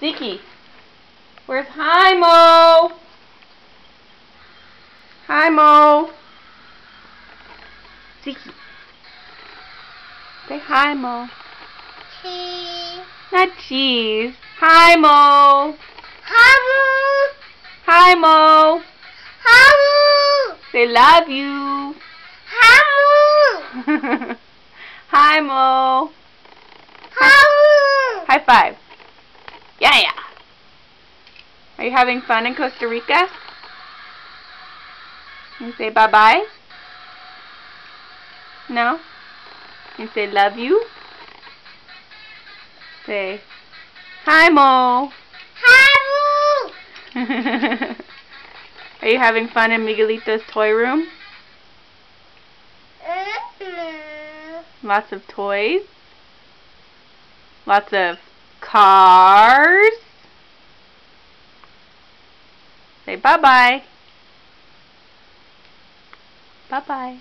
Zeke, where's Hi Mo? Hi Mo. Zeke, say hi Mo. Cheese. Not cheese. Hi Mo. Hamu. Hi Mo. Hamu. Say love you. Hamu. Hi Mo. Hamu. High five. Yeah. Are you having fun in Costa Rica? You say bye-bye? No? You say love you? Say hi Mo. Hamu. Are you having fun in Miguelito's toy room? Lots of toys. Lots of cars. Say bye-bye. Bye-bye.